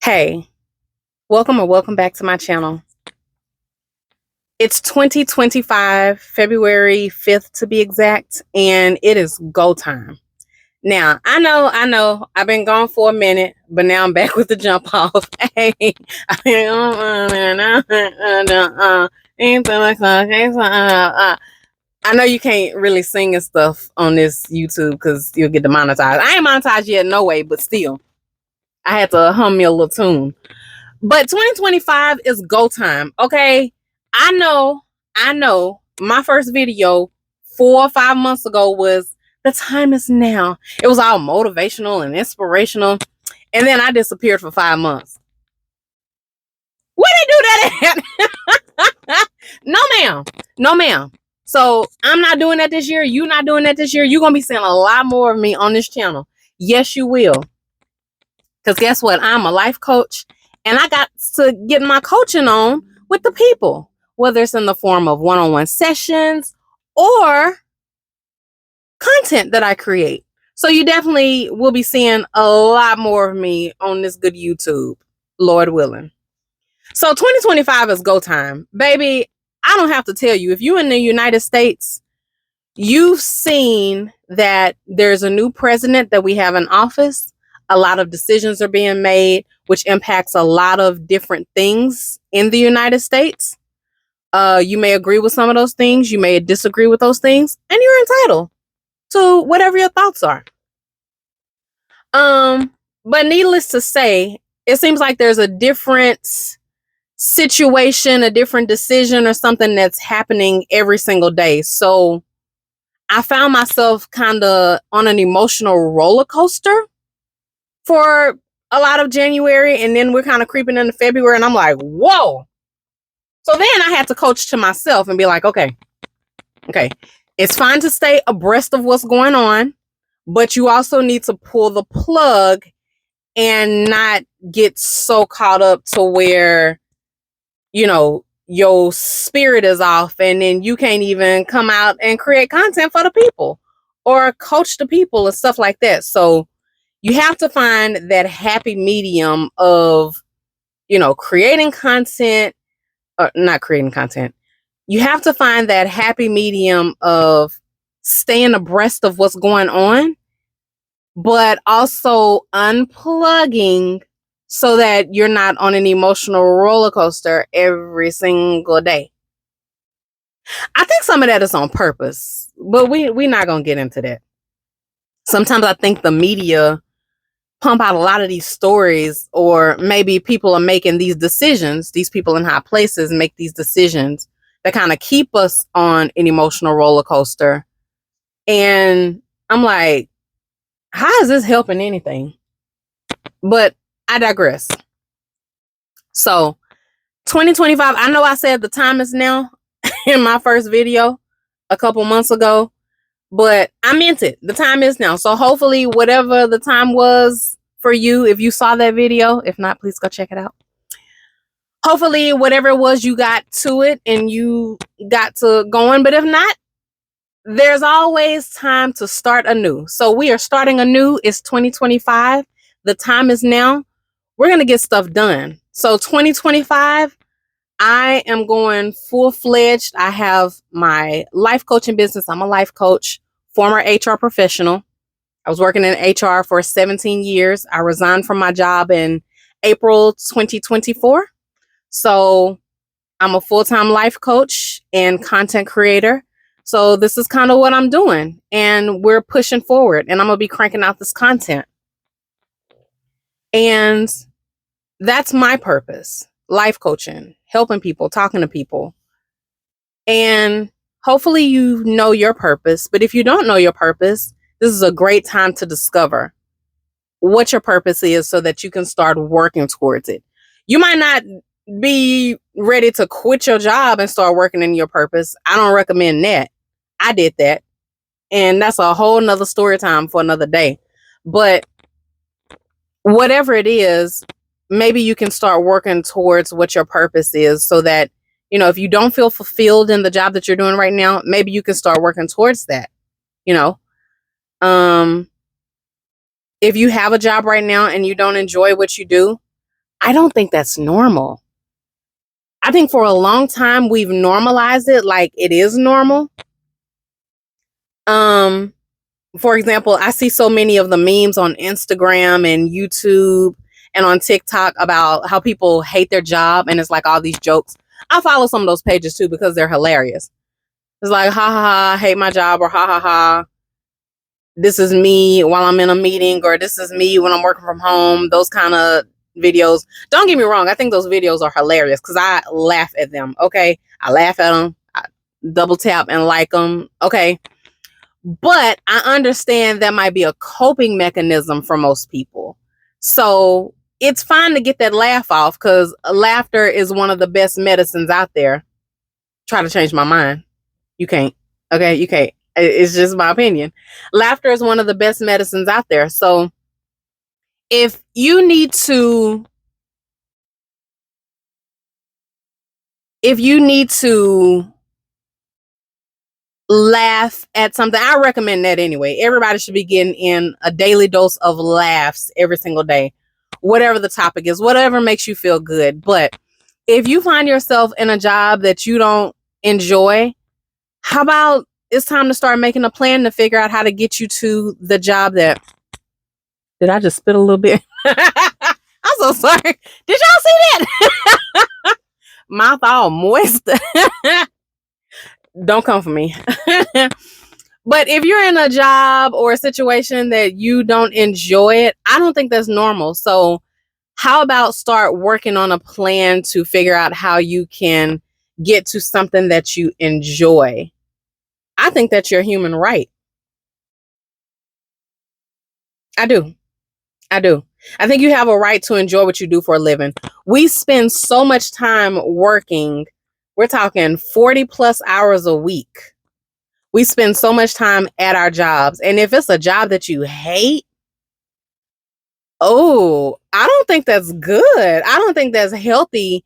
Hey, welcome or welcome back to my channel. It's 2025, February 5th to be exact, and it is go time. Now, I know, I've been gone for a minute, but now I'm back with the jump off. Hey, I know you can't really sing and stuff on this YouTube because you'll get demonetized. I ain't monetized yet, no way, but still, I had to hum me a little tune. But 2025 is go time. Okay. I know. My first video 4 or 5 months ago was the time is now. It was all motivational and inspirational. And then I disappeared for 5 months. Where they do that at? No, ma'am. No, ma'am. So I'm not doing that this year. You're not doing that this year. You're going to be seeing a lot more of me on this channel. Yes, you will. Because guess what? I'm a life coach and I got to get my coaching on with the people, whether it's in the form of one-on-one sessions or content that I create. So you definitely will be seeing a lot more of me on this good YouTube, Lord willing. So 2025 is go time. Baby, I don't have to tell you, if you're in the United States, you've seen that there's a new president that we have in office. A lot of decisions are being made, which impacts a lot of different things in the United States. You may agree with some of those things, you may disagree with those things, and you're entitled to whatever your thoughts are. But needless to say, it seems like there's a different situation, a different decision, or something that's happening every single day. So I found myself kind of on an emotional roller coaster for a lot of January, and then we're kind of creeping into February, and I'm like, whoa. So then I had to coach to myself and be like, okay, it's fine to stay abreast of what's going on, but you also need to pull the plug and not get so caught up to where, your spirit is off and then you can't even come out and create content for the people or coach the people and stuff like that. So you have to find that happy medium of, creating content or not creating content. You have to find that happy medium of staying abreast of what's going on, but also unplugging so that you're not on an emotional roller coaster every single day. I think some of that is on purpose, but we're not going to get into that. Sometimes I think the media pump out a lot of these stories, or maybe people are making these decisions, these people in high places make these decisions that kind of keep us on an emotional roller coaster. And I'm like, how is this helping anything? But I digress. So 2025, I know I said the time is now in my first video a couple months ago, but I meant it. The time is now. So hopefully whatever the time was for you, if you saw that video, if not, please go check it out. Hopefully whatever it was, you got to it and you got to going. But if not, there's always time to start anew. So we are starting anew. It's 2025. The time is now. We're going to get stuff done. So 2025, I am going full-fledged. I have my life coaching business. I'm a life coach, former HR professional. I was working in HR for 17 years. I resigned from my job in April 2024. So I'm a full-time life coach and content creator. So this is kind of what I'm doing. And we're pushing forward. And I'm going to be cranking out this content. And that's my purpose. Life coaching, helping people, talking to people. And hopefully you know your purpose. But if you don't know your purpose, this is a great time to discover what your purpose is so that you can start working towards it. You might not be ready to quit your job and start working in your purpose. I don't recommend that. I did that. And that's a whole nother story time for another day. But whatever it is, maybe you can start working towards what your purpose is so that, if you don't feel fulfilled in the job that you're doing right now, maybe you can start working towards that. If you have a job right now and you don't enjoy what you do, I don't think that's normal. I think for a long time we've normalized it like it is normal. Um, for example, I see so many of the memes on Instagram and YouTube and on TikTok about how people hate their job, and it's like all these jokes. I follow some of those pages too because they're hilarious. It's like, ha ha ha, hate my job, or ha ha ha, this is me while I'm in a meeting, or this is me when I'm working from home. Those kind of videos. Don't get me wrong, I think those videos are hilarious because I laugh at them. Okay, I laugh at them, I double tap and like them. Okay, but I understand that might be a coping mechanism for most people. So it's fine to get that laugh off because laughter is one of the best medicines out there. Try to change my mind. You can't. Okay, you can't. It's just my opinion. Laughter is one of the best medicines out there. So if you need to laugh at something, I recommend that anyway. Everybody should be getting in a daily dose of laughs every single day, whatever the topic is, whatever makes you feel good. But if you find yourself in a job that you don't enjoy, how about it's time to start making a plan to figure out how to get you to the job that. Did I just spit a little bit? I'm so sorry. Did y'all see that? Mouth all moist. Don't come for me. But if you're in a job or a situation that you don't enjoy it, I don't think that's normal. So how about start working on a plan to figure out how you can get to something that you enjoy? I think that's your human right. I do. I do. I think you have a right to enjoy what you do for a living. We spend so much time working. We're talking 40 plus hours a week. We spend so much time at our jobs. And if it's a job that you hate, oh, I don't think that's good. I don't think that's healthy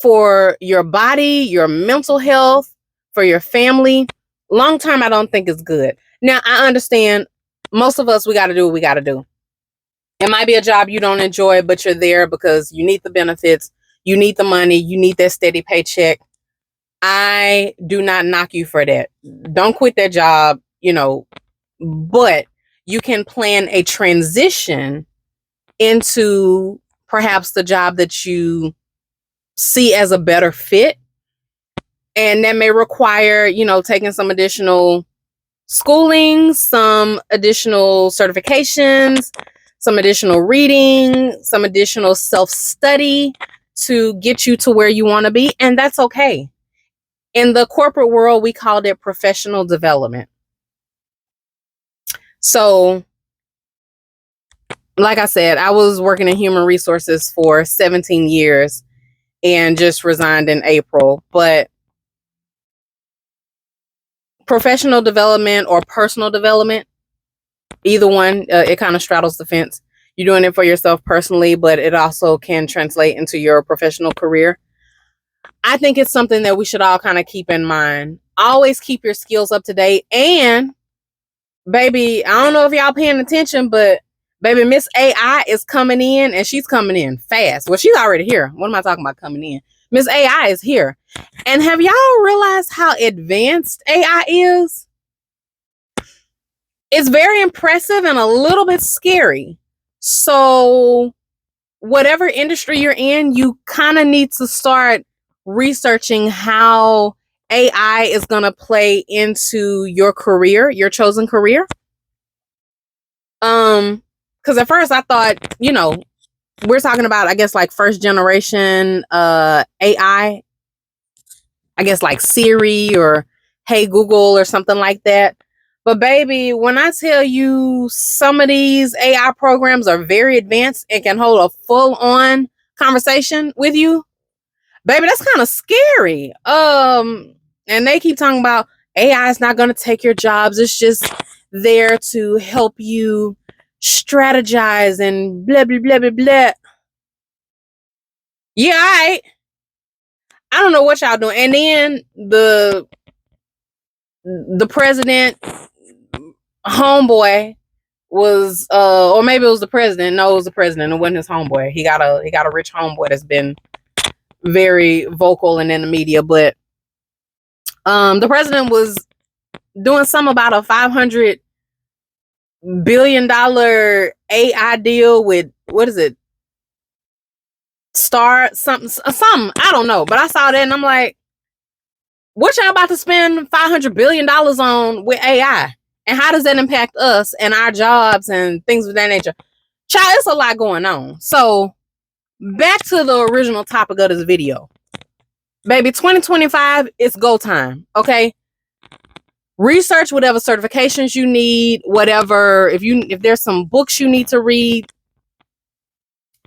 for your body, your mental health, for your family. Long term, I don't think it's good. Now, I understand most of us, we got to do what we got to do. It might be a job you don't enjoy, but you're there because you need the benefits, you need the money, you need that steady paycheck. I do not knock you for that. Don't quit that job, but you can plan a transition into perhaps the job that you see as a better fit. And that may require, taking some additional schooling, some additional certifications, some additional reading, some additional self-study to get you to where you want to be. And that's okay. In the corporate world, we called it professional development. So, like I said, I was working in human resources for 17 years and just resigned in April. But professional development or personal development, either one, it kind of straddles the fence. You're doing it for yourself personally, but it also can translate into your professional career. I think it's something that we should all kind of keep in mind. Always keep your skills up to date. And baby, I don't know if y'all paying attention, but baby, Miss AI is coming in, and she's coming in fast. Well, she's already here. What am I talking about coming in? Miss AI is here. And have y'all realized how advanced AI is? It's very impressive and a little bit scary. So whatever industry you're in, you kind of need to start researching how AI is going to play into your career, your chosen career. Because at first I thought, we're talking about, I guess, like first generation AI, I guess like Siri or Hey Google or something like that. But baby, when I tell you some of these AI programs are very advanced and can hold a full-on conversation with you, baby, that's kind of scary. And they keep talking about AI is not going to take your jobs. It's just there to help you strategize and blah blah blah blah blah. Yeah, I don't know what y'all doing. And then the president homeboy was or maybe it was the president. No, it was the president. It wasn't his homeboy. He got a rich homeboy that's been very vocal and in the media. But the president was doing something about a $500 billion AI deal with, what is it? Star something. I don't know. But I saw that and I'm like, what y'all about to spend $500 billion on with AI? And how does that impact us and our jobs and things of that nature? Child, it's a lot going on. So back to the original topic of this video. Baby, 2025, it's go time. Okay. Research whatever certifications you need, whatever, if there's some books you need to read.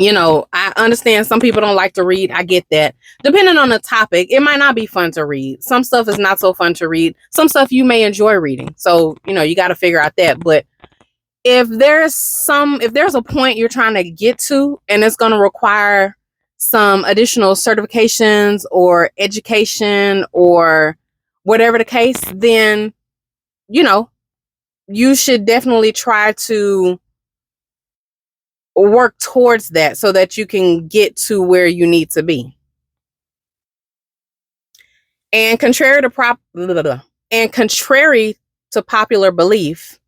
You know, I understand some people don't like to read. I get that. Depending on the topic, it might not be fun to read. Some stuff is not so fun to read. Some stuff you may enjoy reading. So, you know, you got to figure out that. But if there's a point you're trying to get to and it's going to require some additional certifications or education or whatever the case, then, you know, you should definitely try to work towards that so that you can get to where you need to be. And contrary to popular belief,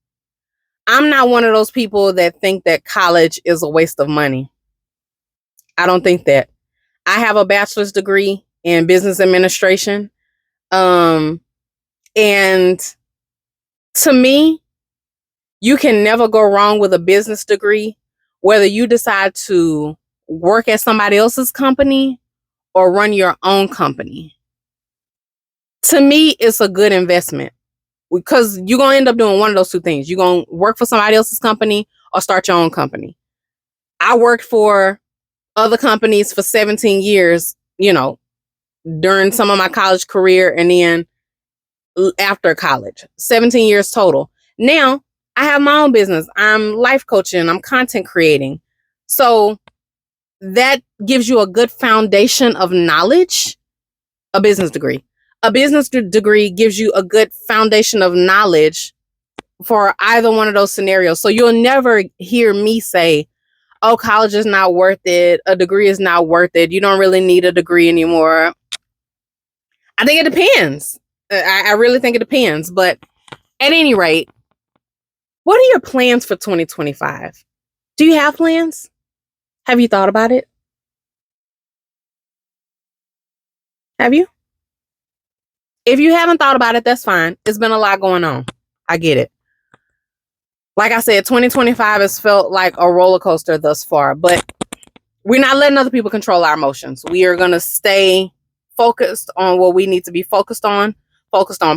I'm not one of those people that think that college is a waste of money. I don't think that. I have a bachelor's degree in business administration. And to me, you can never go wrong with a business degree, whether you decide to work at somebody else's company or run your own company. To me, it's a good investment because you're going to end up doing one of those two things. You're going to work for somebody else's company or start your own company. I worked for other companies for 17 years, you know, during some of my college career and then after college, 17 years total. Now, I have my own business. I'm life coaching. I'm content creating. So that gives you a good foundation of knowledge. A business degree. A business degree gives you a good foundation of knowledge for either one of those scenarios. So you'll never hear me say, oh, college is not worth it. A degree is not worth it. You don't really need a degree anymore. I think it depends. I really think it depends. But at any rate, what are your plans for 2025? Do you have plans? Have you thought about it? Have you? If you haven't thought about it, that's fine. It's been a lot going on. I get it. Like I said, 2025 has felt like a roller coaster thus far, but we're not letting other people control our emotions. We are going to stay focused on what we need to be focused on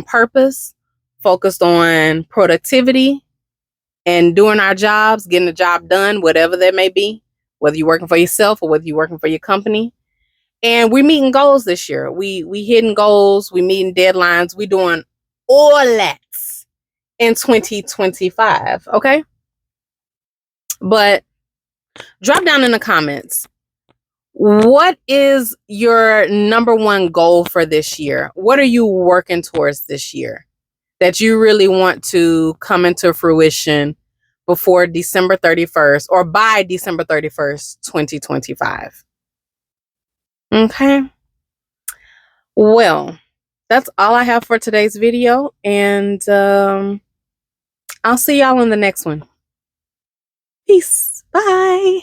purpose, focused on productivity, and doing our jobs, getting the job done, whatever that may be, whether you're working for yourself or whether you're working for your company. And we're meeting goals this year. We hitting goals, we meeting deadlines, we doing all that in 2025, okay? But drop down in the comments, what is your number one goal for this year? What are you working towards this year that you really want to come into fruition before December 31st or by December 31st, 2025? Okay. Well, that's all I have for today's video. And I'll see y'all in the next one. Peace. Bye.